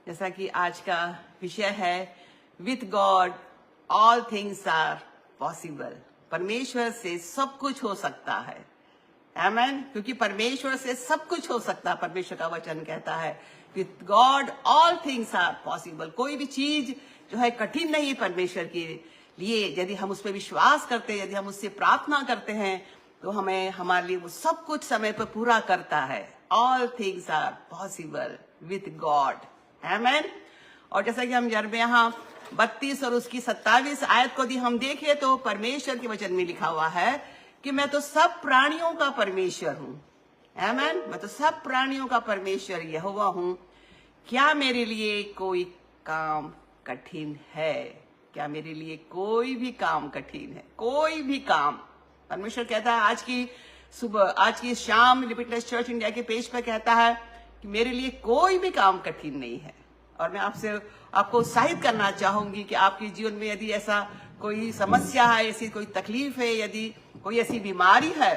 जैसा कि आज का विषय है with God all things are possible. परमेश्वर से सब कुछ हो सकता है। आमेन। क्योंकि परमेश्वर से सब कुछ हो सकता है। परमेश्वर का वचन कहता है with God all things are possible. कोई भी चीज जो है कठिन नहीं है परमेश्वर के लिए। यदि हम उस पर विश्वास करते हैं, यदि हम उससे प्रार्थना करते हैं, तो हमें हमारे लिए वो सब कुछ समय पर पूरा करता है। All things are possible with God. Amen. और जैसा कि हम यिर्मयाह 32 और उसकी 27 आयत को यदि हम देखें तो परमेश्वर के वचन में लिखा हुआ है कि मैं तो सब प्राणियों का परमेश्वर हूँ। आमेन। मैं तो सब प्राणियों का परमेश्वर यहोवा हूँ। क्या मेरे लिए कोई काम कठिन है? क्या मेरे लिए कोई भी काम कठिन है? कोई भी काम। परमेश्वर कहता है आज की सुबह, आज की शाम लिमिटलेस चर्च इंडिया के पेज पर कहता है कि मेरे लिए कोई भी काम कठिन नहीं है। और मैं आपको उत्साहित करना चाहूंगी कि आपके जीवन में यदि ऐसा कोई समस्या है, ऐसी कोई तकलीफ है, यदि कोई ऐसी बीमारी है,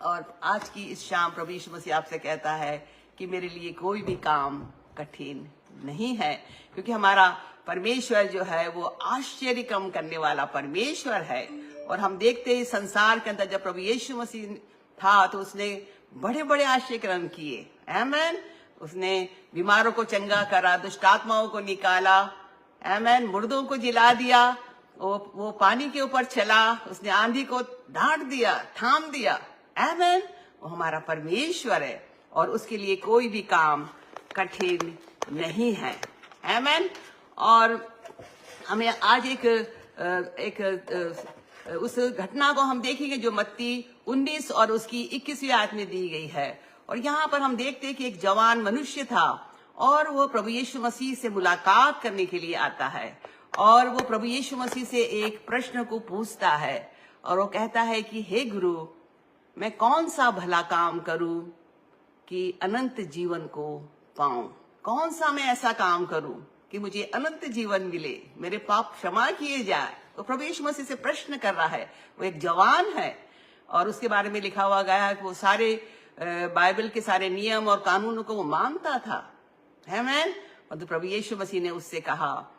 और आज की इस शाम प्रभु यीशु मसीह आपसे कहता है कि मेरे लिए कोई भी काम कठिन नहीं है। क्योंकि हमारा परमेश्वर जो है वो आश्चर्य कम करने वाला परमेश्वर है। और हम देखते हैं संसार के अंदर जब प्रभु यीशु मसीह था तो उसने बड़े बड़े आश्चर्य कर्म किए। आमेन। उसने बीमारों को चंगा करा, दुष्ट आत्माओं को निकाला। आमेन। मुर्दों को जिला दिया, वो पानी के ऊपर चला, उसने आंधी को डांट दिया, थाम दिया। आमेन। वो हमारा परमेश्वर है और उसके लिए कोई भी काम कठिन नहीं है। आमेन। और हमें आज उस घटना को हम देखेंगे जो मत्ती 19 और उसकी 21वीं आयत में दी गई है। और यहाँ पर हम देखते हैं कि एक जवान मनुष्य था और वो प्रभु यीशु मसीह से मुलाकात करने के लिए आता है। और वो प्रभु यीशु मसीह से एक प्रश्न को पूछता है और वो कहता है कि हे गुरु, मैं कौन सा भला काम करूं कि अनंत जीवन को पाऊं? कौन सा मैं ऐसा काम करूं कि मुझे अनंत जीवन मिले, मेरे पाप क्षमा किए जाए? तो प्रभु यीशु मसीह से प्रश्न कर रहा है। वो एक जवान है और उसके बारे में लिखा हुआ गया है कि वो सारे बाइबल के सारे नियम और कानूनों को वो मानता था। आमेन। और तो प्रभु यीशु मसीह ने उससे कहा,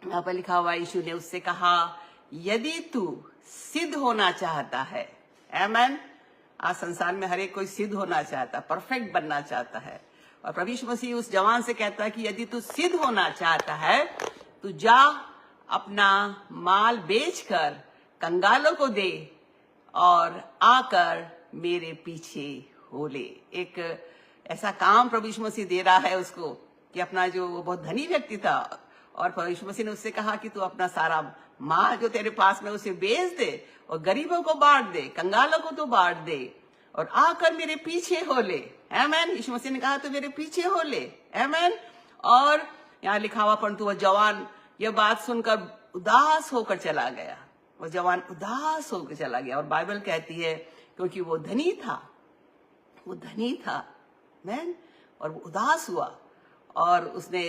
यहाँ पर लिखा हुआ, यीशु ने उससे कहा, यदि तू सिद्ध होना चाहता है। आमेन। आज संसार में हर एक कोई सिद्ध होना चाहता, परफेक्ट बनना चाहता है। और प्रभु यीशु मसीह उस जवान से कहता है कि यदि तू सिद्ध होना चाहता है तो जा अपना माल बेचकर कंगालों को दे और आकर मेरे पीछे हो ले। एक ऐसा काम प्रभु यीशु मसीह दे रहा है उसको कि अपना जो वो बहुत धनी व्यक्ति था और प्रभु यीशु मसीह ने उससे कहा कि तू अपना सारा माल जो तेरे पास में उसे बेच दे और गरीबों को बांट दे, कंगालों को तो बांट दे और आकर मेरे पीछे हो ले। आमेन। यीशु मसीह ने कहा तो मेरे पीछे हो ले। आमेन। और यहाँ लिखा हुआ, परंतु वह जवान यह बात सुनकर उदास होकर चला गया। वो जवान उदास होकर चला गया। और बाइबल कहती है क्योंकि वो धनी था, वो धनी था। आमेन। और वो उदास हुआ और उसने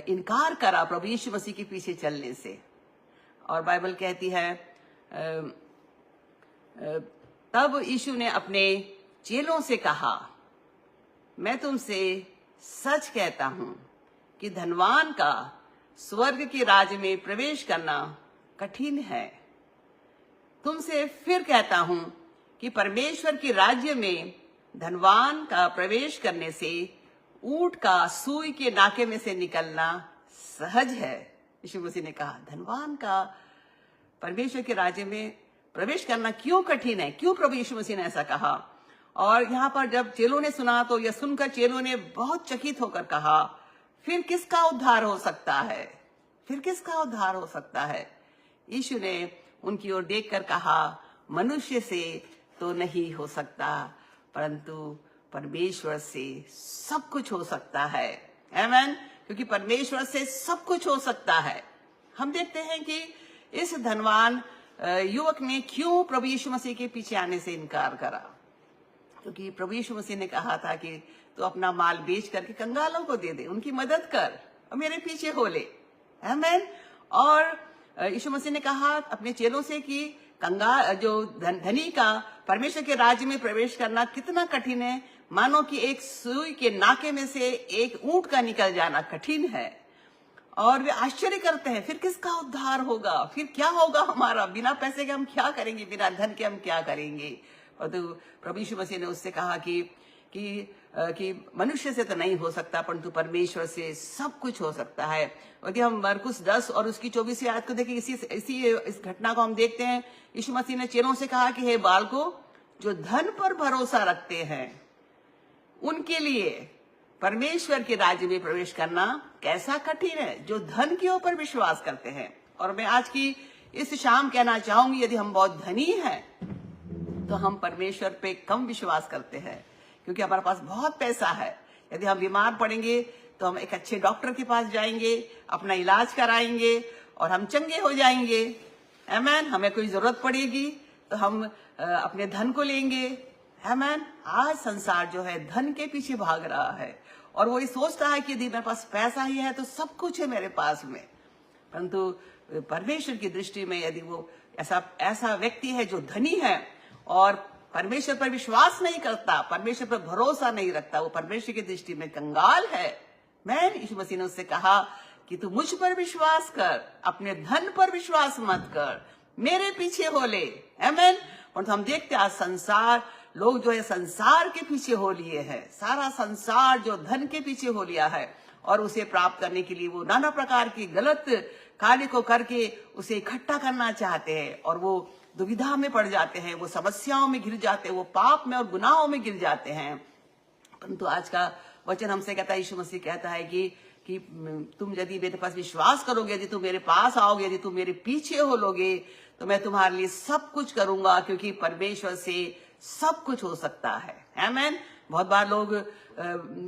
इनकार करा प्रभु यीशु मसीह के पीछे चलने से। और बाइबल कहती है तब यीशु ने अपने चेलों से कहा, मैं तुमसे सच कहता हूं कि धनवान का स्वर्ग के राज्य में प्रवेश करना कठिन है। तुमसे फिर कहता हूं कि परमेश्वर के राज्य में धनवान का प्रवेश करने से ऊंट का सुई के नाके में से निकलना सहज है। यीशु मसीह ने कहा धनवान का परमेश्वर के राज्य में प्रवेश करना क्यों कठिन है? क्यों प्रभु यीशु मसीह ने ऐसा कहा? और यहाँ पर जब चेलों ने सुना तो यह सुनकर चेलों ने बहुत चकित होकर कहा, फिर किसका उद्धार हो सकता है? फिर किसका उद्धार हो सकता है? यीशु ने उनकी ओर देखकर कहा, मनुष्य से तो नहीं हो सकता, परंतु परमेश्वर से सब कुछ हो सकता है। आमेन। क्योंकि परमेश्वर से सब कुछ हो सकता है। हम देखते हैं कि इस धनवान युवक ने क्यों प्रभु यीशु मसीह के पीछे आने से इनकार करा? क्योंकि प्रभु यीशु मसीह ने कहा था कि तू अपना माल बेच करके कंगालों को दे दे, उनकी मदद कर और मेरे पीछे हो ले। आमेन। और यीशु मसीह ने कहा अपने चेलों से कि जो धनी का परमेश्वर के राज्य में प्रवेश करना कितना कठिन है, मानो कि एक सुई के नाके में से एक ऊंट का निकल जाना कठिन है। और वे आश्चर्य करते हैं, फिर किसका उद्धार होगा, फिर क्या होगा हमारा, बिना पैसे के हम क्या करेंगे, बिना धन के हम क्या करेंगे। और तो प्रभु यीशु मसीह ने उससे कहा कि मनुष्य से तो नहीं हो सकता, परंतु परमेश्वर से सब कुछ हो सकता है। और यदि हम मरकुस 10 और उसकी 24वीं आयत को देखें, इस घटना को हम देखते हैं। यीशु मसीह ने चेलों से कहा कि हे बालकों, जो धन पर भरोसा रखते हैं उनके लिए परमेश्वर के राज्य में प्रवेश करना कैसा कठिन है, जो धन के ऊपर विश्वास करते हैं। और मैं आज की इस शाम कहना चाहूंगी, यदि हम बहुत धनी हैं तो हम परमेश्वर पे कम विश्वास करते हैं, क्योंकि हमारे पास बहुत पैसा है। यदि हम बीमार पड़ेंगे तो हम एक अच्छे डॉक्टर के पास जाएंगे, अपना इलाज कराएंगे और हम चंगे हो जाएंगे। आमीन। हमें कोई जरूरत पड़ेगी तो हम अपने धन को लेंगे। आमीन। आज संसार जो है धन के पीछे भाग रहा है और वो ये सोचता है कि यदि मेरे पास पैसा ही है तो सब कुछ है मेरे पास में। परंतु परमेश्वर की दृष्टि में यदि वो ऐसा व्यक्ति है जो धनी है और परमेश्वर पर विश्वास नहीं करता, परमेश्वर पर भरोसा नहीं रखता, वो परमेश्वर की दृष्टि में कंगाल है। मैं यीशु मसीह ने उससे कहा कि तू मुझ पर विश्वास कर, अपने धन पर विश्वास मत कर, मेरे पीछे हो ले। आमीन। और तो हम देखते हैं आज संसार, लोग जो है संसार के पीछे हो लिए हैं, सारा संसार जो धन के पीछे हो लिया है और उसे प्राप्त करने के लिए वो नाना प्रकार की गलत कार्य को करके उसे इकट्ठा करना चाहते हैं और वो दुविधा में पड़ जाते हैं, वो समस्याओं में घिर जाते हैं, वो पाप में और गुनाहों में गिर जाते हैं। परंतु आज का वचन हमसे कहता है, यीशु मसीह कहता है कि तुम यदि मेरे पास विश्वास करोगे, यदि तुम मेरे पास आओगे, यदि तुम मेरे पीछे हो लोगे, तो मैं तुम्हारे लिए सब कुछ करूंगा, क्योंकि परमेश्वर से सब कुछ हो सकता है। आमीन। बहुत बार लोग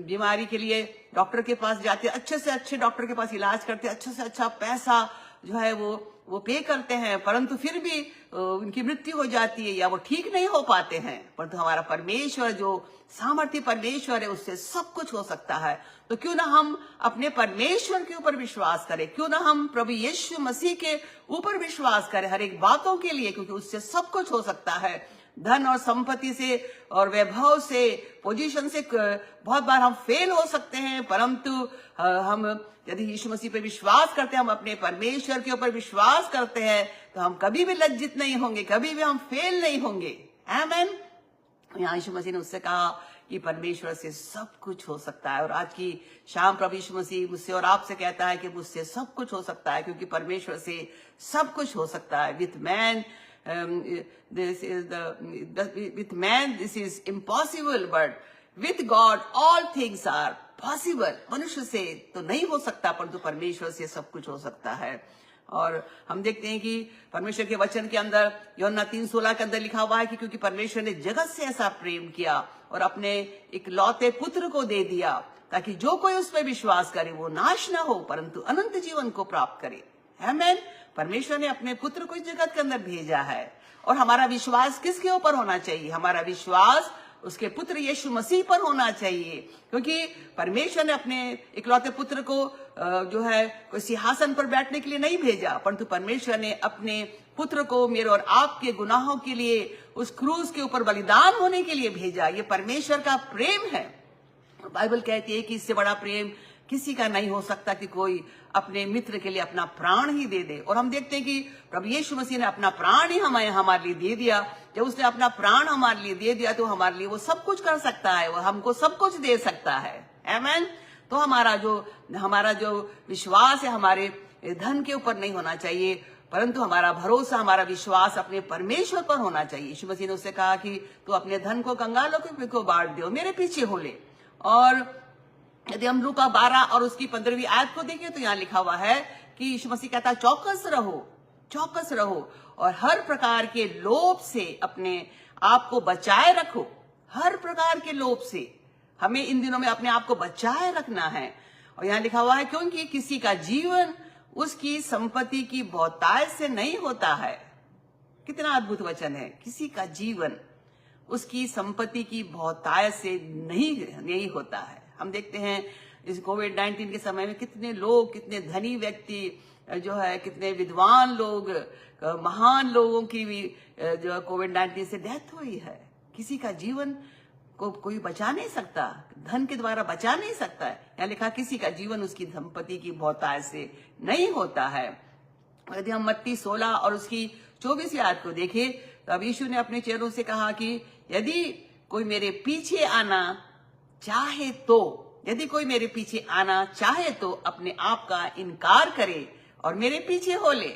बीमारी के लिए डॉक्टर के पास जाते हैं, अच्छे से अच्छे डॉक्टर के पास इलाज करते हैं, अच्छे से अच्छा पैसा जो है वो पे करते हैं, परंतु फिर भी उनकी मृत्यु हो जाती है या वो ठीक नहीं हो पाते हैं। परंतु हमारा परमेश्वर जो सामर्थ्य परमेश्वर है, उससे सब कुछ हो सकता है। तो क्यों ना हम अपने परमेश्वर के ऊपर विश्वास करें, क्यों ना हम प्रभु यीशु मसीह के ऊपर विश्वास करें हर एक बातों के लिए, क्योंकि उससे सब कुछ हो सकता है। धन और संपत्ति से और वैभव से, पोजीशन से बहुत बार हम फेल हो सकते हैं, परंतु हम यदि यीशु मसीह पे विश्वास करते हैं, हम अपने परमेश्वर के ऊपर विश्वास करते हैं, तो हम कभी भी लज्जित नहीं होंगे, कभी भी हम फेल नहीं होंगे। आमीन। यहाँ यीशु मसीह ने उससे कहा कि परमेश्वर से सब कुछ हो सकता है। और आज की शाम प्रभु यीशु मसीह मुझसे और आपसे कहता है कि मुझसे सब कुछ हो सकता है, क्योंकि परमेश्वर से सब कुछ हो सकता है। With man with man this is impossible, but with God all things are possible। मनुष्य से तो नहीं हो सकता, परंतु परमेश्वर से सब कुछ हो सकता है। और हम देखते हैं कि परमेश्वर के वचन के अंदर यूहन्ना 3:16 के अंदर लिखा हुआ है कि क्योंकि परमेश्वर ने जगत से ऐसा प्रेम किया और अपने इकलौते पुत्र को दे दिया, ताकि जो कोई उस पर विश्वास करे वो नाश न हो, परंतु अनंत जीवन को प्राप्त करे। आमीन। परमेश्वर ने अपने पुत्र को इस जगत के अंदर भेजा है और हमारा विश्वास किसके ऊपर होना चाहिए? हमारा विश्वास उसके पुत्र यीशु मसीह पर होना चाहिए, क्योंकि परमेश्वर ने अपने इकलौते पुत्र को जो है कोई सिंहासन पर बैठने के लिए नहीं भेजा, परंतु परमेश्वर ने अपने पुत्र को मेरे और आपके गुनाहों के लिए उस क्रूस के ऊपर बलिदान होने के लिए भेजा। ये परमेश्वर का प्रेम है। बाइबल कहती है कि इससे बड़ा प्रेम किसी का नहीं हो सकता कि कोई अपने मित्र के लिए अपना प्राण ही दे दे। और हम देखते हैं कि प्रभु यीशु मसीह ने अपना प्राण ही हमारे लिए दे दिया। जब उसने अपना प्राण हमारे लिए दे दिया तो हमारे लिए वो सब कुछ कर सकता है, वो हमको सब कुछ दे सकता है। आमीन। तो हमारा जो विश्वास है हमारे धन के ऊपर नहीं होना चाहिए, परंतु हमारा भरोसा, हमारा विश्वास अपने परमेश्वर पर होना चाहिए। यीशु मसीह ने उससे कहा कि तू अपने धन को कंगालों को बांट दो, मेरे पीछे हो ले। और यदि हम लूका 12 और उसकी 15वीं आयत को देखें तो यहाँ लिखा हुआ है कि यीशु मसीह कहता है चौकस रहो और हर प्रकार के लोभ से अपने आप को बचाए रखो। हर प्रकार के लोभ से हमें इन दिनों में अपने आप को बचाए रखना है। और यहाँ लिखा हुआ है क्योंकि किसी का जीवन उसकी संपत्ति की बहुतायत से नहीं होता है। कितना अद्भुत वचन है। किसी का जीवन उसकी संपत्ति की बहुतायत से नहीं होता है। हम देखते हैं इस कोविड-19 के समय में कितने लोग, कितने धनी व्यक्ति जो है, कितने विद्वान लोग, महान लोगों की भी जो कोविड-19 से डेथ हुई है। किसी का जीवन को कोई बचा नहीं सकता, धन के द्वारा बचा नहीं सकता है। यहाँ लिखा किसी का जीवन उसकी संपत्ति की बहुतायत से नहीं होता है। यदि हम मत्ती 16 और उसकी 24 आयत को देखें तो अब यीशु ने अपने चेलों से कहा कि यदि कोई मेरे पीछे आना चाहे तो, यदि कोई मेरे पीछे आना चाहे तो अपने आप का इनकार करे और मेरे पीछे हो ले।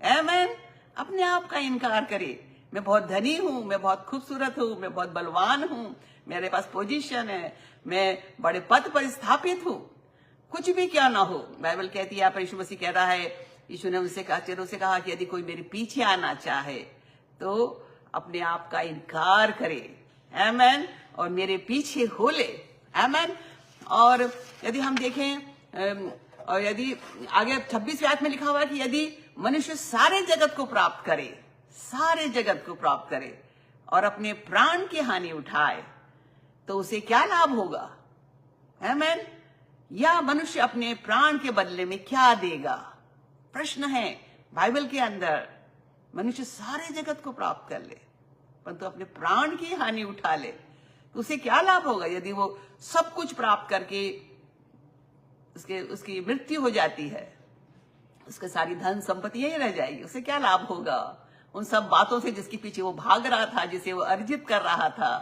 आमीन। अपने आप का इनकार करे। मैं बहुत धनी हूं, मैं बहुत खूबसूरत हूं, मैं बहुत बलवान हूं, मेरे पास पोजीशन है, मैं बड़े पद पर स्थापित हूं, कुछ भी क्या ना हो। बाइबल कहती है, यहाँ पर यीशु मसीह कह रहा है, यीशु ने उनसे कहा, चेलों से कहा कि यदि कोई मेरे पीछे आना चाहे तो अपने आप का इनकार करे। आमीन। और मेरे पीछे हो ले। आमीन। और यदि हम देखें और यदि आगे 26 आयत में लिखा हुआ है कि यदि मनुष्य सारे जगत को प्राप्त करे, सारे जगत को प्राप्त करे और अपने प्राण की हानि उठाए तो उसे क्या लाभ होगा। आमीन। या मनुष्य अपने प्राण के बदले में क्या देगा। प्रश्न है बाइबल के अंदर। मनुष्य सारे जगत को प्राप्त कर ले परंतु अपने प्राण की हानि उठा ले तो उसे क्या लाभ होगा। यदि वो सब कुछ प्राप्त करके उसकी मृत्यु हो जाती है, उसके सारी धन संपत्ति यही रह जाएगी, उसे क्या लाभ होगा उन सब बातों से जिसके पीछे वो भाग रहा था, जिसे वो अर्जित कर रहा था।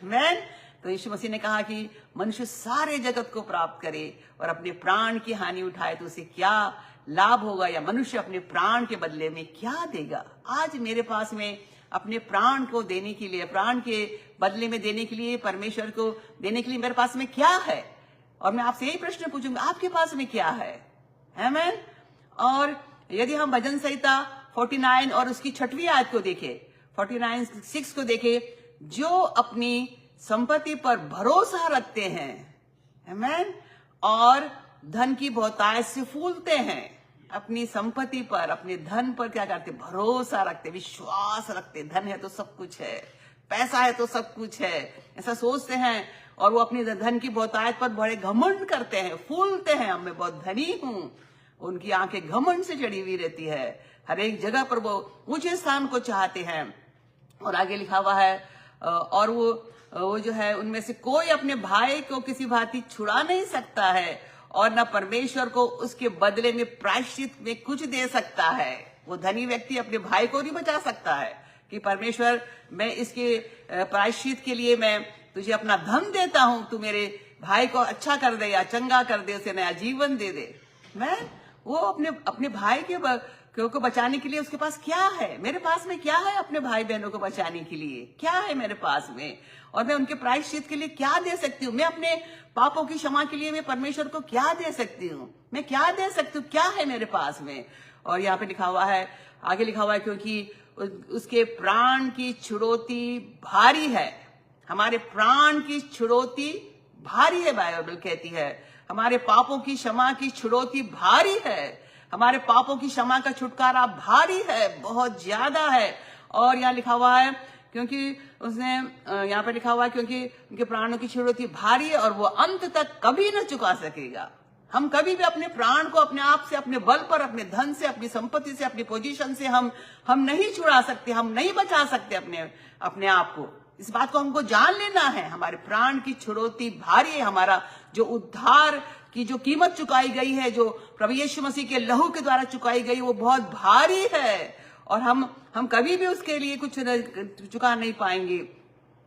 आमीन। तो यीशु मसीह ने कहा कि मनुष्य सारे जगत को प्राप्त करे और अपने प्राण की हानि उठाए तो उसे क्या लाभ होगा, या मनुष्य अपने प्राण के बदले में क्या देगा। आज मेरे पास में अपने प्राण को देने के लिए, प्राण के बदले में देने के लिए, परमेश्वर को देने के लिए मेरे पास में क्या है। और मैं आपसे यही प्रश्न पूछूंगा, आपके पास में क्या है। आमीन। और यदि हम भजन संहिता 49 और उसकी 6वीं आयत को देखें, 49:6 को देखें, जो अपनी संपत्ति पर भरोसा रखते हैं, आमीन, और धन की बहुतायत से फूलते हैं। अपनी संपत्ति पर, अपने धन पर क्या करते, भरोसा रखते, विश्वास रखते। धन है तो सब कुछ है, पैसा है तो सब कुछ है, ऐसा सोचते हैं। और वो अपनी धन की बहुतायत पर बड़े घमंड करते हैं, फूलते हैं, मैं बहुत धनी हूं। उनकी आंखें घमंड से चढ़ी हुई रहती है, हर एक जगह पर वो ऊंचे स्थान को चाहते हैं। और आगे लिखा हुआ है, और वो जो है उनमें से कोई अपने भाई को किसी भांति छुड़ा नहीं सकता है और न परमेश्वर को उसके बदले में प्रायश्चित में कुछ दे सकता है। वो धनी व्यक्ति अपने भाई को नहीं बचा सकता है कि परमेश्वर मैं इसके प्रायश्चित के लिए मैं तुझे अपना धन देता हूं, तू मेरे भाई को अच्छा कर दे या चंगा कर दे, उसे नया जीवन दे दे। मैं वो अपने भाई को बचाने के लिए उसके पास क्या है, मेरे पास में क्या है अपने भाई बहनों को बचाने के लिए, क्या है मेरे पास में, और मैं उनके प्रायश्चित के लिए क्या दे सकती हूँ। मैं अपने पापों की क्षमा के लिए मैं परमेश्वर को क्या दे सकती हूँ, मैं क्या दे सकती हूँ, क्या है मेरे पास में। और यहाँ पे लिखा हुआ है, आगे लिखा हुआ है, क्योंकि उसके प्राण की छुड़ौती भारी है। हमारे प्राण की छुड़ौती भारी है, बाइबल कहती है। हमारे पापों की क्षमा की छुड़ौती भारी है, हमारे पापों की क्षमा का छुटकारा भारी है, बहुत ज्यादा है। और यहाँ लिखा हुआ है, क्योंकि उसने यहाँ पे लिखा हुआ है, क्योंकि उनके प्राणों की छुड़ौती भारी है और वो अंत तक कभी न चुका सकेगा। हम कभी भी अपने प्राण को अपने आप से, अपने बल पर, अपने धन से, अपनी संपत्ति से, अपनी पोजीशन से हम नहीं छुड़ा सकते, हम नहीं बचा सकते अपने आप को। इस बात को हमको जान लेना है। हमारे प्राण की छुड़ौती भारी है। हमारा जो उद्धार की जो कीमत चुकाई गई है, जो प्रभु यीशु मसीह के लहू के द्वारा चुकाई गई, वो बहुत भारी है और हम कभी भी उसके लिए कुछ चुका नहीं पाएंगे।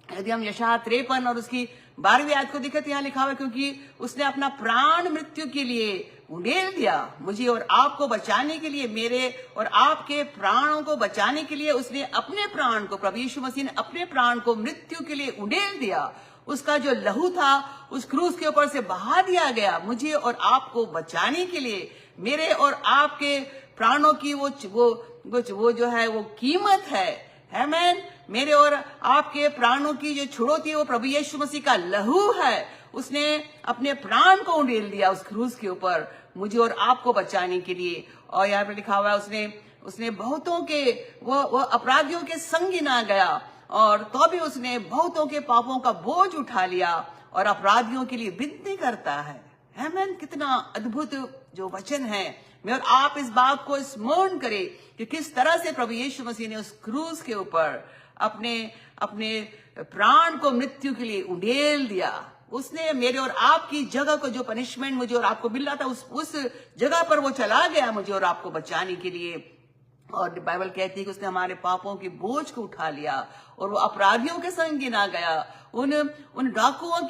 यदि हम यशायाह 53 और उसकी 12वीं आयत को देखें तो यहाँ लिखा हुआ है, क्योंकि उसने अपना प्राण मृत्यु के लिए उंडेल दिया, मुझे और आपको बचाने के लिए, मेरे और आपके प्राणों को बचाने के लिए उसने अपने प्राण को, प्रभु यीशु मसीह ने अपने प्राण को मृत्यु के लिए उंडेल दिया। उसका जो लहू था उस क्रूस के ऊपर से बहा दिया गया, मुझे और आपको बचाने के लिए। मेरे और आपके प्राणों की वो जो है वो कीमत है। आमीन। मेरे और आपके प्राणों की जो छुड़ौती है वो प्रभु यीशु मसीह का लहू है। उसने अपने प्राण को उंडेल दिया उस क्रूस के ऊपर, मुझे और आपको बचाने के लिए। और यहाँ पे लिखा हुआ है, उसने बहुतों के वो अपराधियों के संग ही ना गया, और तो भी उसने बहुतों के पापों का बोझ उठा लिया और अपराधियों के लिए विनती करता है। आमीन। कितना अद्भुत जो वचन है। मैं और आप इस बात को स्मरण करें कि किस तरह से प्रभु यीशु मसीह ने उस क्रूस के ऊपर अपने अपने प्राण को मृत्यु के लिए उंडेल दिया। उसने मेरे और आपकी जगह को, जो पनिशमेंट मुझे और आपको मिल रहा था, उस जगह पर वो चला गया मुझे और आपको बचाने के लिए। और बाइबल कहती है कि उसने हमारे पापों की बोझ को उठा लिया और वो अपराधियों के संग गिना गया, उन डाकुओं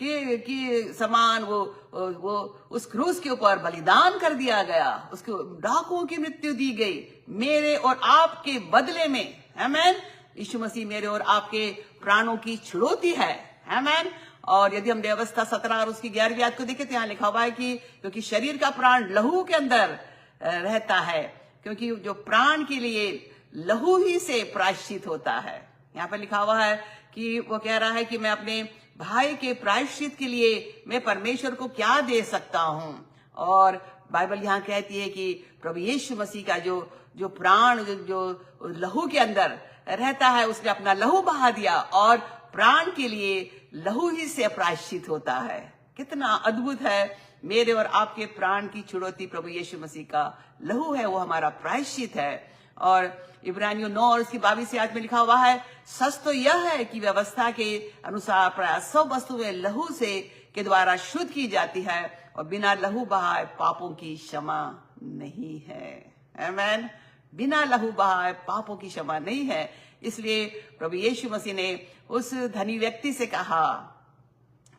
के समान वो उस क्रूस के ऊपर बलिदान कर दिया गया, उसको डाकुओं की मृत्यु दी गई मेरे और आपके बदले में। आमीन। यीशु मसीह मेरे और आपके प्राणों की छुड़ौती है। आमीन। और यदि हम व्यवस्था 17 और उसकी 11वीं आयत को देखें तो यहाँ लिखा हुआ है कि क्योंकि शरीर का प्राण लहू के अंदर रहता है, क्योंकि जो प्राण के लिए लहू ही से प्रायश्चित होता है। यहाँ पर लिखा हुआ है कि वो कह रहा है कि मैं अपने भाई के प्रायश्चित के लिए मैं परमेश्वर को क्या दे सकता हूं। और बाइबल यहाँ कहती है कि प्रभु यीशु मसीह का जो प्राण जो लहू के अंदर रहता है, उसने अपना लहू बहा दिया और प्राण के लिए लहू ही से प्रायश्चित होता है। कितना अद्भुत है। मेरे और आपके प्राण की छुड़ौती प्रभु यीशु मसीह का लहू है, वो हमारा प्रायश्चित है। और इब्रानियों 9 और उसकी 22 आयत में लिखा हुआ है, सच तो यह है कि व्यवस्था के अनुसार प्राय सब वस्तुएं लहू से के द्वारा शुद्ध की जाती है और बिना लहू बहाए पापों की क्षमा नहीं है। आमीन। बिना लहू बहाए पापों की क्षमा नहीं है। इसलिए प्रभु यीशु मसीह ने उस धनी व्यक्ति से कहा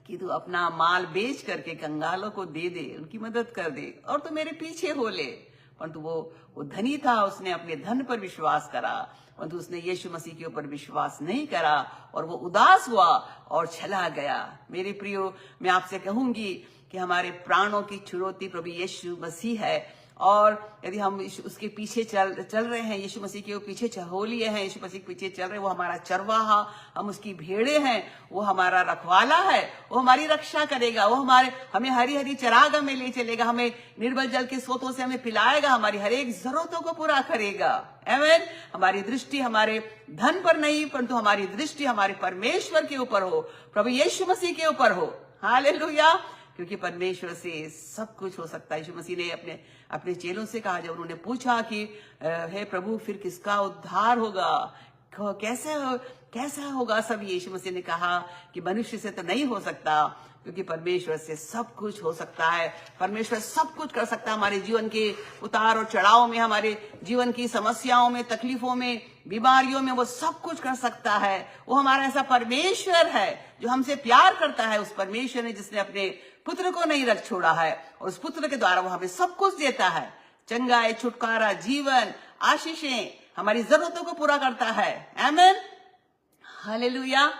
कि तू अपना माल बेच करके कंगालों को दे दे, उनकी मदद कर दे और तू मेरे पीछे हो ले। परंतु वो धनी था, उसने अपने धन पर विश्वास करा, परंतु उसने यीशु मसीह के ऊपर विश्वास नहीं करा और वो उदास हुआ और चला गया। मेरे प्रियो, मैं आपसे कहूंगी कि हमारे प्राणों की छुड़ौती प्रभु यीशु मसीह है। और यदि हम उसके पीछे चल रहे हैं, यीशु मसीह के पीछे हो लिए हैं, यीशु मसीह के पीछे चल रहे हैं, वो हमारा चरवाहा, हम उसकी भेड़े हैं, वो हमारा रखवाला है, वो हमारी रक्षा करेगा, वो हमें हरी हरी चरागाह में ले चलेगा, हमें निर्मल जल के स्रोतों से हमें पिलाएगा, हमारी हर एक जरूरतों को पूरा करेगा। आमीन। हमारी दृष्टि हमारे धन पर नहीं, परंतु हमारी दृष्टि हमारे परमेश्वर के ऊपर हो, प्रभु यीशु मसीह के ऊपर हो। हालेलुया। क्योंकि परमेश्वर से सब कुछ हो सकता है। यीशु मसीह ने अपने चेलों से कहा, जब उन्होंने पूछा कि हे प्रभु फिर किसका उद्धार होगा, कैसा होगा सब, यीशु मसीह ने कहा कि मनुष्य से तो नहीं हो सकता, क्योंकि परमेश्वर से सब कुछ हो सकता है। परमेश्वर सब कुछ कर सकता है। हमारे जीवन के उतार और चढ़ाव में, हमारे जीवन की समस्याओं में, तकलीफों में, बीमारियों में वो सब कुछ कर सकता है। वो हमारा ऐसा परमेश्वर है जो हमसे प्यार करता है। उस परमेश्वर ने जिसने अपने पुत्र को नहीं रख छोड़ा है और उस पुत्र के द्वारा वो हमें सब कुछ देता है, चंगाई, छुटकारा, जीवन, आशीषें, हमारी जरूरतों को पूरा करता है। आमीन। हालेलुया।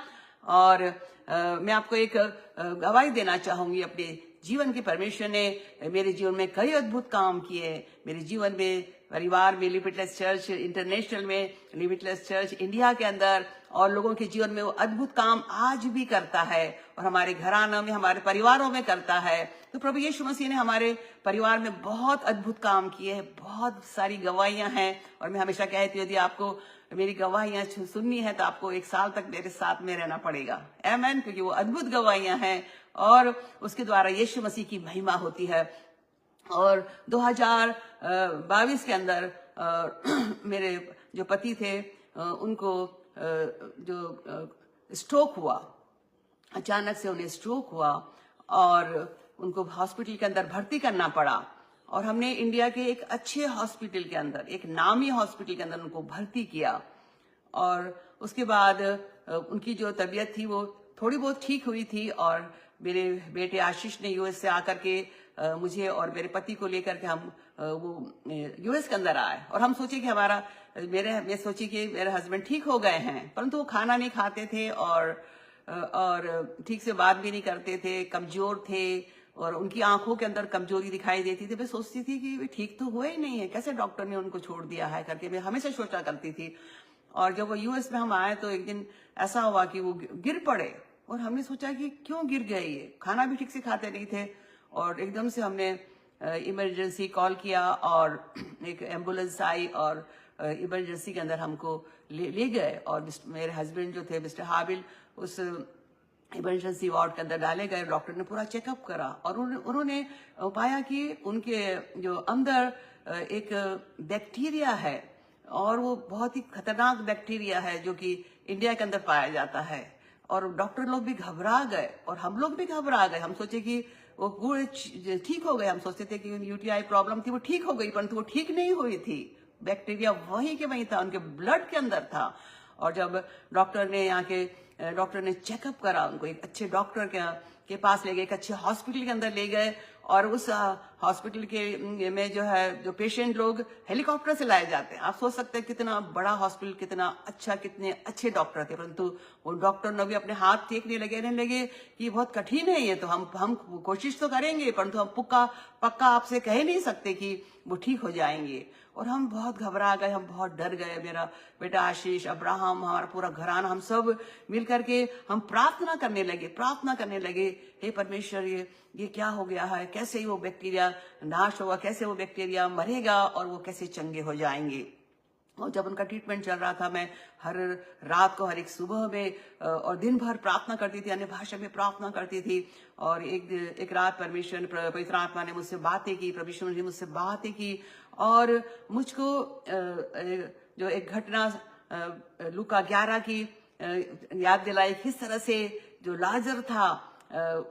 और मैं आपको एक गवाही देना चाहूंगी अपने जीवन की। परमेश्वर ने मेरे जीवन में कई अद्भुत काम किए। मेरे जीवन में, परिवार में, लिमिटलेस चर्च इंटरनेशनल में, लिमिटलेस चर्च इंडिया के अंदर और लोगों के जीवन में वो अद्भुत काम आज भी करता है और हमारे घरानों में, हमारे परिवारों में करता है। तो प्रभु यीशु मसीह ने हमारे परिवार में बहुत अद्भुत काम किए हैं। बहुत सारी गवाहियां हैं और मैं हमेशा कहती हूँ, यदि आपको मेरी गवाहियां सुननी है तो आपको 1 साल तक मेरे साथ में रहना पड़ेगा। आमीन। क्योंकि वो अद्भुत गवाहियां हैं और उसके द्वारा यीशु मसीह की महिमा होती है। और 2022 के अंदर मेरे जो पति थे, उनको जो स्ट्रोक हुआ, अचानक से उन्हें स्ट्रोक हुआ और उनको हॉस्पिटल के अंदर भर्ती करना पड़ा। और हमने इंडिया के एक अच्छे हॉस्पिटल के अंदर, एक नामी हॉस्पिटल के अंदर उनको भर्ती किया। और उसके बाद उनकी जो तबीयत थी वो थोड़ी बहुत ठीक हुई थी। और मेरे बेटे आशीष ने यूएस से आकर के मुझे और मेरे पति को लेकर के हम वो यूएस के अंदर आए। और हम सोचे कि मैं सोची कि मेरे हस्बैंड ठीक हो गए हैं, परंतु वो खाना नहीं खाते थे और ठीक से बात भी नहीं करते थे, कमजोर थे और उनकी आंखों के अंदर कमजोरी दिखाई देती थी। मैं सोचती थी कि वे ठीक तो हुए ही नहीं है, कैसे डॉक्टर ने उनको छोड़ दिया है करके मैं हमेशा सोचा करती थी। और जब वो यूएस में हम आए तो एक दिन ऐसा हुआ कि वो गिर पड़े और हमने सोचा कि क्यों गिर गए, ये खाना भी ठीक से खाते नहीं थे। और एकदम से हमने इमरजेंसी कॉल किया और एक एम्बुलेंस आई और इमरजेंसी के अंदर हमको ले गए। और मेरे हस्बैंड जो थे मिस्टर हाबिल, उस इमरजेंसी वार्ड के अंदर डाले गए। डॉक्टर ने पूरा चेकअप करा और उन्होंने पाया कि उनके जो अंदर एक बैक्टीरिया है और वो बहुत ही खतरनाक बैक्टीरिया है जो कि इंडिया के अंदर पाया जाता है। और डॉक्टर लोग भी घबरा गए और हम लोग भी घबरा गए। हम सोचे कि वो पूरे ठीक हो गए। हम सोचते थे कि यूटीआई प्रॉब्लम थी, वो ठीक हो गई, परंतु वो ठीक नहीं हुई थी। बैक्टीरिया वहीं के वहीं था, उनके ब्लड के अंदर था। और जब डॉक्टर ने चेकअप करा, उनको एक अच्छे डॉक्टर के पास ले गए, एक अच्छे हॉस्पिटल के अंदर ले गए। और उस हॉस्पिटल के में जो पेशेंट लोग हेलीकॉप्टर से लाए जाते हैं। आप सोच सकते हैं कितना बड़ा हॉस्पिटल, कितना अच्छा, कितने अच्छे डॉक्टर थे, परंतु वो डॉक्टर ने भी अपने हाथ टेकने लगे, कहने लगे कि बहुत कठिन है ये, तो हम कोशिश तो करेंगे, परंतु हम पक्का आपसे कह नहीं सकते कि वो ठीक हो जाएंगे। और हम बहुत घबरा गए, हम बहुत डर गए। मेरा बेटा आशीष, अब्राहम, हमारा पूरा घराना, हम सब मिल करके हम प्रार्थना करने लगे, हे परमेश्वर, ये क्या हो गया है, कैसे वो बैक्टीरिया नाश होगा, कैसे वो बैक्टीरिया मरेगा और वो कैसे चंगे हो जाएंगे। और जब उनका ट्रीटमेंट चल रहा था, मैं हर रात को, हर एक सुबह में और दिन भर प्रार्थना करती थी, अन्य भाषा में प्रार्थना करती थी। और एक रात पवित्र आत्मा ने मुझसे बातें की, परमेश्वर ने मुझसे बातें की और मुझको जो एक घटना लूका 11 की याद दिलाई, किस तरह से जो लाजर था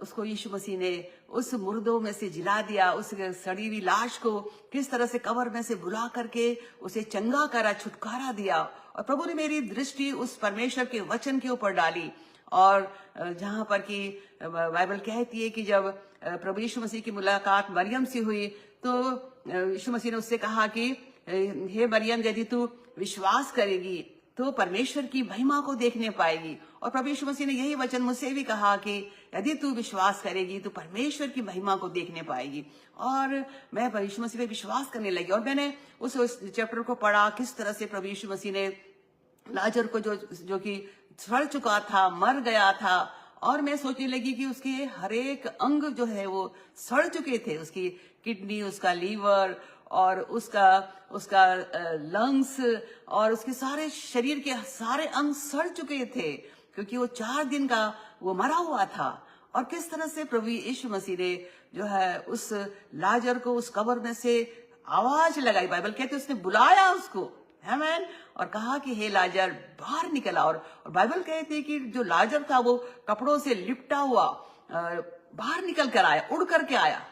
उसको यीशु मसीह ने उस मुर्दों में से जिला दिया, उस सड़ी हुई लाश को किस तरह से कब्र में से बुला करके उसे चंगा करा, छुटकारा दिया। और प्रभु ने मेरी दृष्टि उस परमेश्वर के वचन के ऊपर डाली। और जहां पर कि बाइबल कहती है कि जब प्रभु यीशु मसीह की मुलाकात मरियम से हुई, तो यीशु मसीह ने उससे कहा कि हे मरियम, यदि तू विश्वास करेगी तो परमेश्वर की महिमा को देखने पाएगी। और प्रभु यीशु मसीह ने यही वचन मुझसे भी कहा कि यदि तू विश्वास करेगी तो परमेश्वर की महिमा को देखने पाएगी। और मैं प्रभु यीशु मसीह पे विश्वास करने लगी और मैंने उस चैप्टर को पढ़ा, किस तरह से प्रभु यीशु मसीह ने लाजर को जो कि सड़ चुका था, मर गया था, और मैं सोचने लगी कि उसके हर एक अंग जो है वो सड़ चुके थे, उसकी किडनी, उसका लीवर और उसका लंग्स और उसके सारे शरीर के सारे अंग सड़ चुके थे, क्योंकि वो 4 दिन का वो मरा हुआ था। और किस तरह से प्रभु यीशु मसीह ने जो है उस लाजर को उस कब्र में से आवाज लगाई, बाइबल कहते उसने बुलाया उसको, आमीन, और कहा कि हे लाजर बाहर निकल आ। और बाइबल कहती है कि जो लाजर था वो कपड़ों से लिपटा हुआ बाहर निकल कर आया, उड़ करके आया।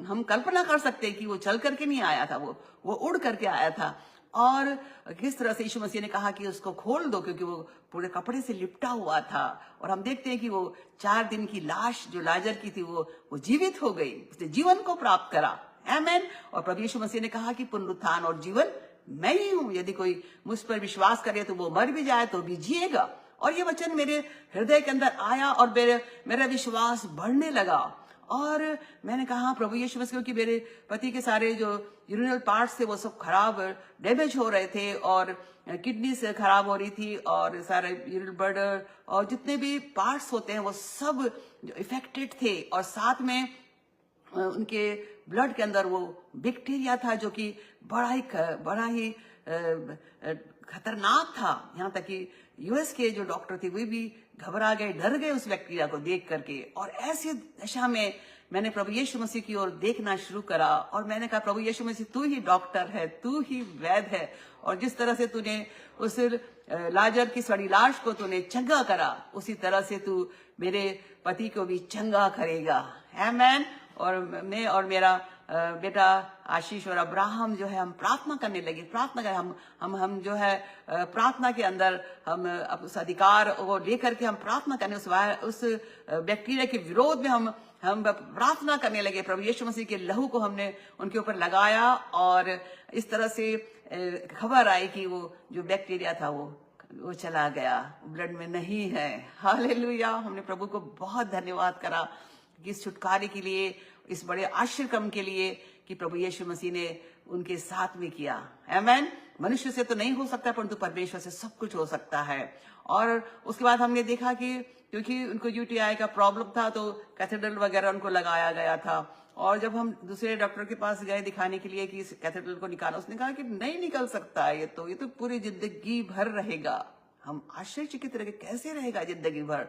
हम कल्पना कर सकते हैं कि वो चल करके नहीं आया था, वो उड़ करके आया था। और किस तरह से यीशु मसीह ने कहा कि उसको खोल दो, क्योंकि वो पूरे कपड़े से लिपटा हुआ था। और हम देखते हैं कि वो 4 दिन की लाश जो लाजर की थी वो जीवित हो गई, उसने जीवन को प्राप्त करा, आमीन। और प्रभु यीशु मसीह ने कहा कि पुनरुत्थान और जीवन मैं ही हूं, यदि कोई मुझ पर विश्वास करे तो वो मर भी जाए तो भी जिएगा। और ये वचन मेरे हृदय के अंदर आया और मेरा विश्वास बढ़ने लगा। और मैंने कहा प्रभु यीशु मसीह, क्योंकि मेरे पति के सारे जो यूरिनल पार्ट्स थे वो सब खराब, डैमेज हो रहे थे, और किडनी से खराब हो रही थी, और सारे यूरिनल ब्लडर और जितने भी पार्ट्स होते हैं वो सब इफेक्टेड थे। और साथ में उनके ब्लड के अंदर वो बैक्टीरिया था जो कि बड़ा ही खतरनाक था। यहाँ तक कि यूएस के जो डॉक्टर थे वो भी घबरा गए, डर गए उस बैक्टीरिया को देख करके। और ऐसी दशा में मैंने प्रभु यीशु मसीह की ओर देखना शुरू करा और मैंने कहा, प्रभु यीशु मसीह तू ही डॉक्टर है, तू ही वैद्य है, और जिस तरह से तूने उस लाजर की सड़ी लाश को तूने चंगा करा, उसी तरह से तू मेरे पति को भी चंगा करेगा, आमीन। और मैं और मेरा बेटा आशीष और अब्राहम जो है हम प्रार्थना करने लगे, प्रार्थना कर हम जो है प्रार्थना के अंदर हम उस अधिकार को लेकर के हम प्रार्थना करने, उस बैक्टीरिया के विरोध में हम प्रार्थना करने लगे। प्रभु यीशु मसीह के लहू को हमने उनके ऊपर लगाया और इस तरह से खबर आई कि वो जो बैक्टीरिया था वो चला गया, ब्लड में नहीं है। हालेलुया। हमने प्रभु को बहुत धन्यवाद करा कि इस छुटकारे के लिए, इस बड़े आशीर्वाद के लिए कि प्रभु यीशु मसीह ने उनके साथ में किया, आमीन। मनुष्य से तो नहीं हो सकता, परंतु परमेश्वर से सब कुछ हो सकता है। और उसके बाद हमने देखा कि क्योंकि उनको यूटीआई का प्रॉब्लम था तो कैथेड्रल वगैरह उनको लगाया गया था। और जब हम दूसरे डॉक्टर के पास गए दिखाने के लिए कि इस कैथेड्रल को निकाला, उसने कहा कि नहीं निकल सकता है, ये तो पूरी जिंदगी भर रहेगा। हम आश्चर्यचकित रह गए, कैसे रहेगा जिंदगी भर।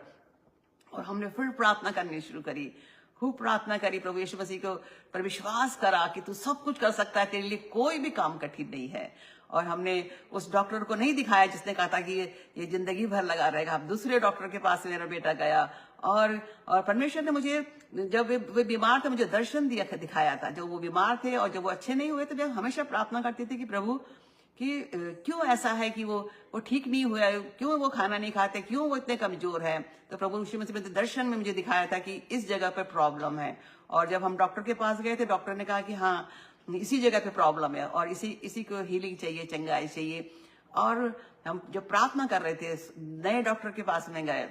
और हमने फिर प्रार्थना करनी शुरू करी, खूब प्रार्थना करी, प्रभु यीशु मसीह को पर विश्वास करा कि तू सब कुछ कर सकता है, तेरे लिए कोई भी काम कठिन नहीं है। और हमने उस डॉक्टर को नहीं दिखाया जिसने कहा था कि ये जिंदगी भर लगा रहेगा। अब दूसरे डॉक्टर के पास मेरा बेटा गया और परमेश्वर ने मुझे, जब वे बीमार थे, मुझे दर्शन दिखाया था। जब वो बीमार थे और जब वो अच्छे नहीं हुए तो मैं हमेशा प्रार्थना करती थी कि प्रभु कि क्यों ऐसा है कि वो ठीक नहीं हुआ है, क्यों वो खाना नहीं खाते, क्यों वो इतने कमजोर है। तो प्रभु यीशु मसीह ने दर्शन में मुझे दिखाया था कि इस जगह पर प्रॉब्लम है। और जब हम डॉक्टर के पास गए थे, डॉक्टर ने कहा कि हाँ इसी जगह पे प्रॉब्लम है और इसी को हीलिंग चाहिए, चंगाई चाहिए। और हम जब प्रार्थना कर रहे थे, नए डॉक्टर के पास में गए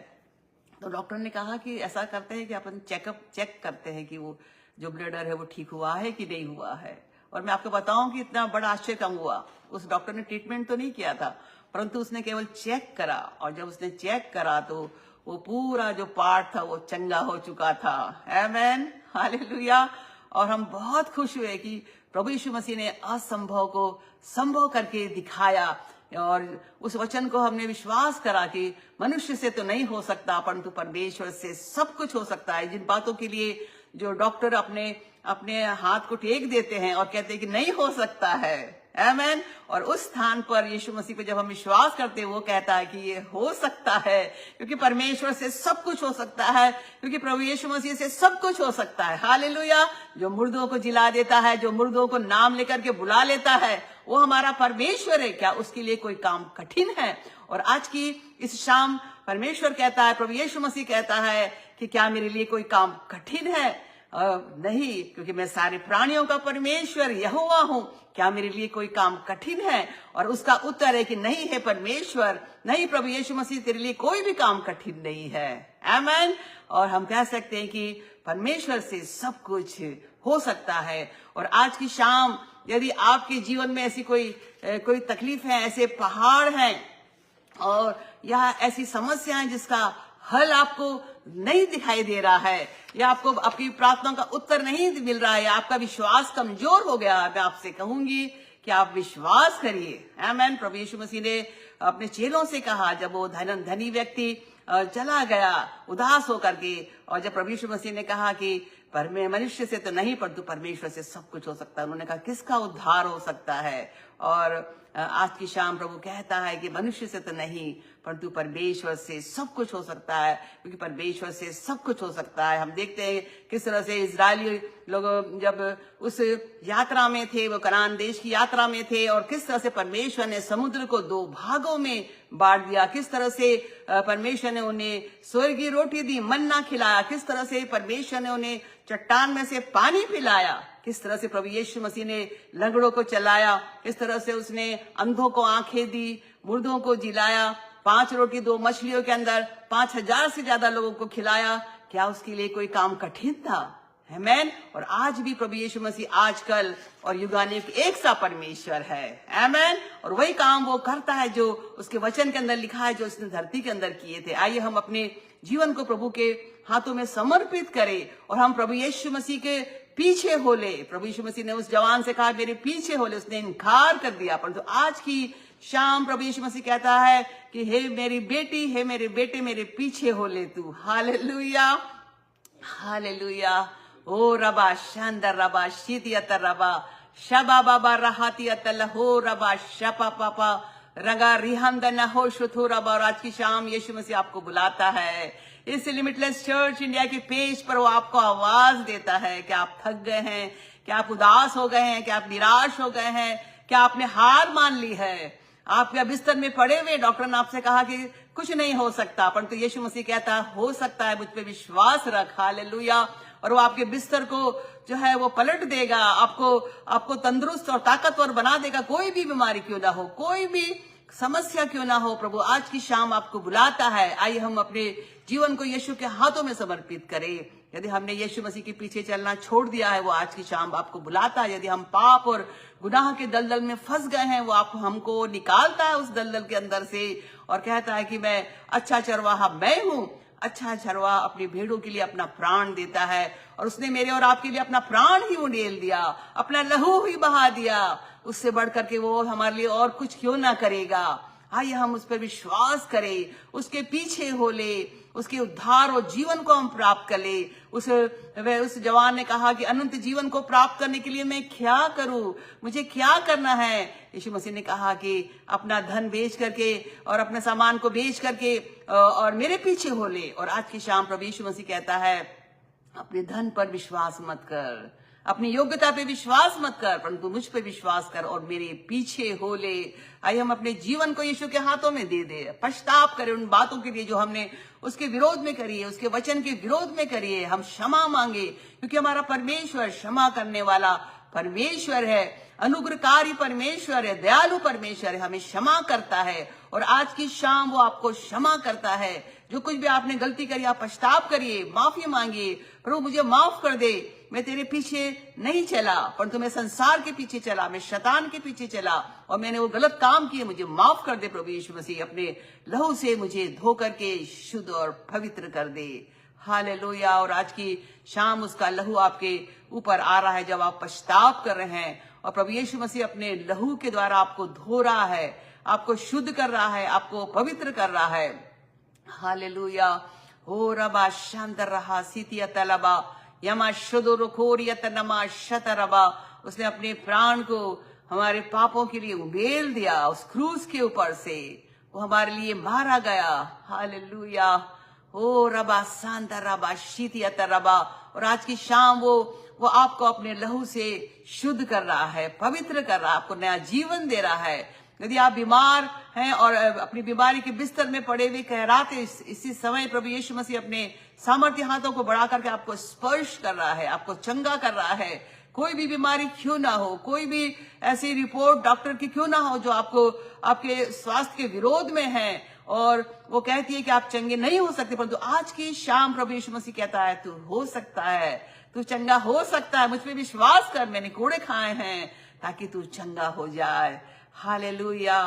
तो डॉक्टर ने कहा कि ऐसा करते हैं कि अपन चेक करते हैं कि वो जो ब्लडर है वो ठीक हुआ है कि नहीं हुआ है। और मैं आपको बताऊं कि इतना बड़ा आश्चर्य कम हुआ। उस डॉक्टर ने ट्रीटमेंट तो नहीं किया था, परंतु उसने केवल चेक करा, और जब उसने चेक करा तो वो पूरा जो पार्ट था वो चंगा हो चुका था। आमेन, हालेलुया। और हम बहुत खुश हुए कि प्रभु यीशु मसीह ने असंभव को संभव करके दिखाया, और उस वचन को हमने विश्वास करा कि मनुष्य से तो नहीं हो सकता परंतु परमेश्वर से सब कुछ हो सकता है। जिन बातों के लिए जो डॉक्टर अपने हाथ को टेक देते हैं और कहते हैं कि नहीं हो सकता है, आमेन, और उस स्थान पर यीशु मसीह पे जब हम विश्वास करते हैं, वो कहता है कि ये हो सकता है, क्योंकि परमेश्वर से सब कुछ हो सकता है, क्योंकि प्रभु यीशु मसीह से सब कुछ हो सकता है। हालेलुया। जो मुर्दों को जिला देता है, जो मुर्दों को नाम लेकर के बुला लेता है, वो हमारा परमेश्वर है। क्या उसके लिए कोई काम कठिन है? और आज की इस शाम परमेश्वर कहता है, प्रभु यीशु मसीह कहता है कि क्या मेरे लिए कोई काम कठिन है? नहीं, क्योंकि मैं सारे प्राणियों का परमेश्वर यहोवा हूं। क्या मेरे लिए कोई काम कठिन है? और उसका उत्तर है कि नहीं है परमेश्वर, नहीं प्रभु यीशु मसीह, तेरे लिए कोई भी काम कठिन नहीं है। आमेन। और हम कह सकते हैं कि परमेश्वर से सब कुछ हो सकता है। और आज की शाम यदि आपके जीवन में ऐसी कोई तकलीफ है, ऐसे पहाड़ हैं और या ऐसी समस्या है जिसका हल आपको नहीं दिखाई दे रहा है, या आपको आपकी प्रार्थना का उत्तर नहीं मिल रहा है, या आपका विश्वास कमजोर हो गया, मैं आपसे कहूंगी कि आप विश्वास करिए। आमेन। प्रभु यीशु मसीह ने अपने चेलों से कहा, जब वो धनी व्यक्ति चला गया उदास होकर के, और जब प्रभु यीशु मसीह ने कहा कि मनुष्य से तो नहीं परंतु परमेश्वर से सब कुछ हो सकता है, उन्होंने कहा किसका उद्धार हो सकता है? और आज की शाम प्रभु कहता है कि मनुष्य से तो नहीं परंतु परमेश्वर से सब कुछ हो सकता है, क्योंकि परमेश्वर से सब कुछ हो सकता है। हम देखते हैं किस तरह से इजरायली लोग जब उस यात्रा में थे, वो कनान देश की यात्रा में थे, और किस तरह से परमेश्वर ने समुद्र को 2 भागों में बांट दिया, किस तरह से परमेश्वर ने उन्हें स्वर्गीय रोटी दी, मन्ना खिलाया, किस तरह से परमेश्वर ने उन्हें चट्टान में से पानी पिलाया, किस तरह से प्रभु यीशु मसीह ने लंगड़ों को चलाया, किस तरह से उसने अंधों को आंखें दी, मुर्दों को जिलाया, 5 रोटी 2 मछलियों के अंदर 5000 से ज्यादा लोगों को खिलाया। क्या उसके लिए कोई काम कठिन था? आमेन। और आज भी प्रभु यीशु मसीह आजकल और युगानुयुग एक सा परमेश्वर है। आमेन। और वही काम वो करता है जो उसके वचन के अंदर लिखा है, जो उसने धरती के अंदर किए थे। आइए हम अपने जीवन को प्रभु के हाथों में समर्पित करें और हम प्रभु यीशु मसीह के पीछे हो ले। प्रभु यीशु मसीह ने उस जवान से कहा मेरे पीछे हो ले, उसने इनकार कर दिया, परंतु आज की शाम प्रभु यीशु मसीह कहता है कि हे मेरी बेटी, हे मेरे बेटे, मेरे पीछे हो ले तू। Hallelujah, hallelujah. ओ रबा शांदर रबा शीतियत रबा शबा बाबा रहातियत लहो रबा शपा पापा रगा रिहंदन हो शुथु रबा। और आज की शाम यीशु मसीह आपको बुलाता है इस लिमिटलेस चर्च इंडिया के पेज पर। वो आपको आवाज देता है कि आप थक गए हैं, कि आप उदास हो गए हैं, कि आप निराश हो गए हैं, कि आपने हार मान ली है, आप बिस्तर में पड़े हुए, डॉक्टर ने आपसे कहा कि कुछ नहीं हो सकता, परंतु यीशु मसीह कहता है हो सकता है, मुझ पे विश्वास रख। हालेलुया। और वो आपके बिस्तर को जो है वो पलट देगा, आपको तंदुरुस्त और ताकतवर बना देगा। कोई भी बीमारी क्यों ना हो, कोई भी समस्या क्यों ना हो, प्रभु आज की शाम आपको बुलाता है। आइए हम अपने जीवन को यीशु के हाथों में समर्पित करें। यदि हमने यीशु मसीह के पीछे चलना छोड़ दिया है, वो आज की शाम आपको बुलाता है। यदि हम पाप और गुनाह के दलदल में फंस गए हैं, वो आप हमको निकालता है उस दलदल के अंदर से और कहता है कि मैं अच्छा चरवाहा मैं हूं। अच्छा चरवाहा अपनी भेड़ों के लिए अपना प्राण देता है, और उसने मेरे और आपके लिए अपना प्राण ही उंडेल दिया, अपना लहू ही बहा दिया। उससे बढ़ करके वो हमारे लिए और कुछ क्यों ना करेगा। आइए हम उस पर विश्वास करें, उसके पीछे हो ले, उसके उद्धार और जीवन को हम प्राप्त कर ले। उस जवान ने कहा कि अनंत जीवन को प्राप्त करने के लिए मैं क्या करूं, मुझे क्या करना है। यीशु मसीह ने कहा कि अपना धन बेच करके और अपने सामान को बेच करके और मेरे पीछे हो ले। और आज की शाम प्रभु यीशु मसीह कहता है, अपने धन पर विश्वास मत कर, अपनी योग्यता पे विश्वास मत कर, परंतु मुझ पे विश्वास कर और मेरे पीछे हो ले। आइए हम अपने जीवन को यीशु के हाथों में दे दे, पश्चाताप करें उन बातों के लिए जो हमने उसके विरोध में करी है, उसके वचन के विरोध में करी है। हम क्षमा मांगे, क्योंकि हमारा परमेश्वर क्षमा करने वाला परमेश्वर है, अनुग्रहकारी परमेश्वर है, दयालु परमेश्वर है, हमें क्षमा करता है। और आज की शाम वो आपको क्षमा करता है। जो कुछ भी आपने गलती करी, आप पश्चाताप करिए, माफी मांगिए, प्रभु मुझे माफ कर दे, मैं तेरे पीछे नहीं चला, परंतु मैं संसार के पीछे चला, मैं शैतान के पीछे चला और मैंने वो गलत काम किए, मुझे माफ कर दे प्रभु यीशु मसीह। अपने लहू से मुझे धो करके शुद्ध और पवित्र कर दे। हालेलुया। और आज की शाम उसका लहू आपके ऊपर आ रहा है जब आप पश्चाताप कर रहे हैं, और प्रभु यीशु मसीह अपने लहू के द्वारा आपको धो रहा है, आपको शुद्ध कर रहा है, आपको पवित्र कर रहा है। हालेलुया। हो रबा शांतर रहा सीतिया तलबा यमा शुदोरखोरियत नमा शतरबा। उसने अपने प्राण को हमारे पापों के लिए उबेल दिया, उस क्रूस के ऊपर से वो हमारे लिए मारा गया। हालेलुया। ओ रबा शांत रबा शीतियत रबा। और आज की शाम वो आपको अपने लहू से शुद्ध कर रहा है, पवित्र कर रहा है, आपको नया जीवन दे रहा है। यदि आप बीमार हैं और अपनी बीमारी के बिस्तर में पड़े हुए कहराते, इसी समय प्रभु यीशु मसीह अपने सामर्थ्य हाथों को बढ़ा करके आपको स्पर्श कर रहा है, आपको चंगा कर रहा है। कोई भी बीमारी क्यों ना हो, कोई भी ऐसी रिपोर्ट डॉक्टर की क्यों ना हो जो आपको आपके स्वास्थ्य के विरोध में है और वो कहती है कि आप चंगे नहीं हो सकते, परंतु आज की शाम प्रभु यीशु मसीह कहता है तू हो सकता है, तू चंगा हो सकता है, मुझ पे विश्वास कर, मैंने कोड़े खाए हैं ताकि तू चंगा हो जाए। हालेलुया।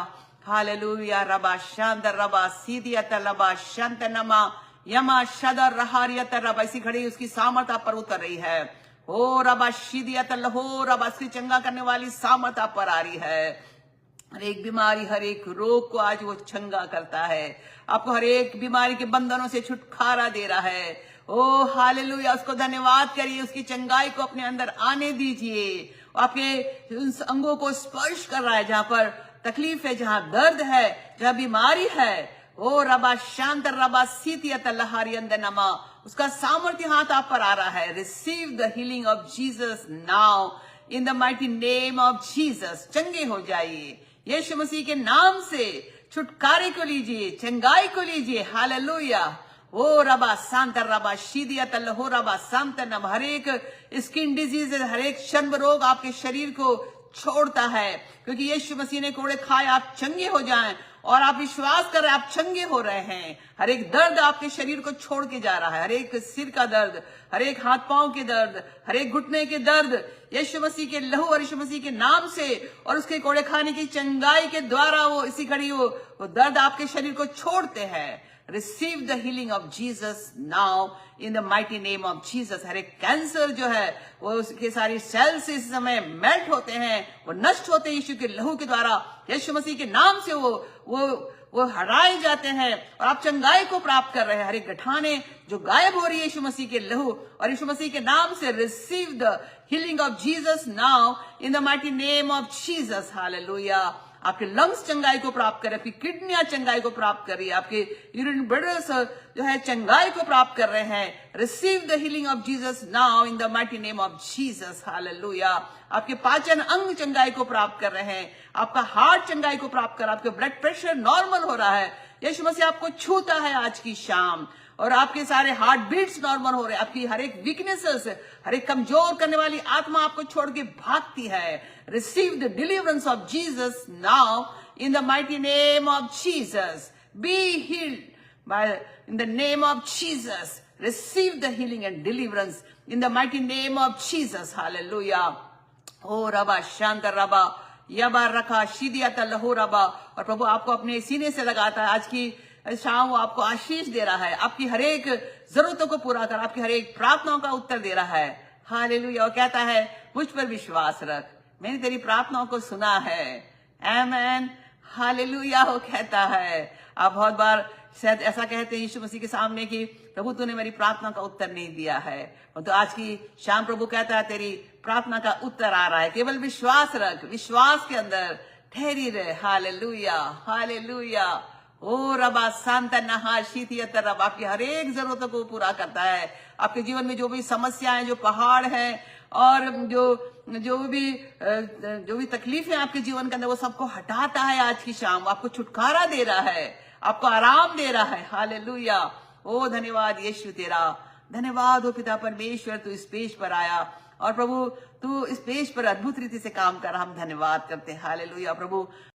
हालेलुया। रबा शांत रबा सीदियत रबा शांत नमा यमा शदर रहारियत रबा। इसी घड़ी उसकी सामर्थ आप पर उतर रही है। ओ रबा शीदियत लहो रबा, इसकी चंगा करने वाली सामर्थ आप पर आ रही है। हर एक बीमारी, हर एक रोग को आज वो चंगा करता है, आपको हर एक बीमारी के बंधनों से छुटकारा दे रहा है। ओ हालेलुया। उसको धन्यवाद करिए, उसकी चंगाई को अपने अंदर आने दीजिए। आपके उन अंगों को स्पर्श कर रहा है जहां पर तकलीफ है, जहां दर्द है, जहां बीमारी है। ओ रबा शांत रबा सीतियत लहारियंद नमा, उसका सामर्थ्य हाथ आप पर आ रहा है। Receive the healing of Jesus now in the mighty name of Jesus. चंगे हो जाइए यीशु मसीह के नाम से, छुटकारे को लीजिए, चंगाई को लीजिए। हालेलुया। ओ रबा शांत रबा शीदियत लहो रबा शांत नम। हर एक स्किन डिजीज, हर एक शर्म रोग आपके शरीर को छोड़ता है, क्योंकि यीशु मसीह ने कोड़े खाए आप चंगे हो जाएं, और आप विश्वास कर रहे हैं आप चंगे हो रहे हैं। हर एक दर्द आपके शरीर को छोड़ के जा रहा है, हर एक सिर का दर्द, हर एक हाथ पांव के दर्द, हर एक घुटने के दर्द, यीशु मसीह के लहू और यीशु मसीह के नाम से और उसके कोड़े खाने की चंगाई के द्वारा वो इसी घड़ी वो दर्द आपके शरीर को छोड़ते हैं। Receive the healing of Jesus now in the mighty name of Jesus. हर एक कैंसर जो है वो उसके सारी सेल्स इस समय मेल्ट होते हैं, वो नष्ट होते हैं यीशु के लहू के द्वारा, यीशु मसीह के नाम से वो हराए जाते हैं और आप चंगाई को प्राप्त कर रहे हैं। हर एक गठाने जो गायब हो रही है यीशु मसीह के लहू और यीशु मसीह के नाम से, receive the healing of Jesus now in the mighty name of Jesus. Hallelujah. आपके लंग्स चंगाई को प्राप्त करें, आपकी किडनियां चंगाई को प्राप्त कर रही है, आपके यूरिन ब्लडर्स जो है चंगाई को प्राप्त कर रहे हैं। Receive the healing of Jesus now in the mighty name of Jesus. Hallelujah. आपके पाचन अंग चंगाई को प्राप्त कर रहे हैं, आपका हार्ट चंगाई को प्राप्त कर रहा है, आपके ब्लड प्रेशर नॉर्मल हो रहा है। यीशु मसीह आपको छूता है आज की शाम, और आपके सारे हार्ट बीट्स नॉर्मल हो रहे हैं। आपकी हर एक वीकनेसेस, हर एक कमजोर करने वाली आत्मा आपको छोड़ के भागती है। Receive the deliverance of Jesus now in the mighty name of Jesus. Be healed by in the name of Jesus. Receive the healing and deliverance in the mighty name of Jesus. Hallelujah. ओ रबा शांत रबा यबा रखा शीदियत लहो रबा। और प्रभु आपको अपने सीने से लगाता है। आज की शाम वो आपको आशीष दे रहा है, आपकी हर एक जरूरतों को पूरा कर, आपकी हर एक प्रार्थनाओं का उत्तर दे रहा है। हालेलुया। और कहता है मुझ पर विश्वास रख, मैंने तेरी प्रार्थनाओं को सुना है। आमेन। हालेलुया वो कहता है। आप बहुत बार शायद ऐसा कहते हैं यीशु मसीह के सामने कि प्रभु तूने मेरी प्रार्थना का उत्तर नहीं दिया है, और तो आज की शाम प्रभु कहता है तेरी प्रार्थना का उत्तर आ रहा है। केवल विश्वास रख, विश्वास के अंदर ठहरी रहे। Hallelujah, hallelujah. ओ रबा सांता नहा शीतियत रब आपकी हर एक जरूरतों को पूरा करता है। आपके जीवन में जो भी समस्याएं, जो पहाड़ हैं, और जो भी तकलीफें आपके जीवन के अंदर, वो सबको हटाता है। आज की शाम आपको छुटकारा दे रहा है, आपको आराम दे रहा है। हालेलुया। ओ धन्यवाद यीशु तेरा, धन्यवाद हो पिता परमेश्वर, तू इस पेज पर आया, और प्रभु तू इस पेज पर अद्भुत रीति से काम कर, हम धन्यवाद करते हैं। हालेलुया प्रभु।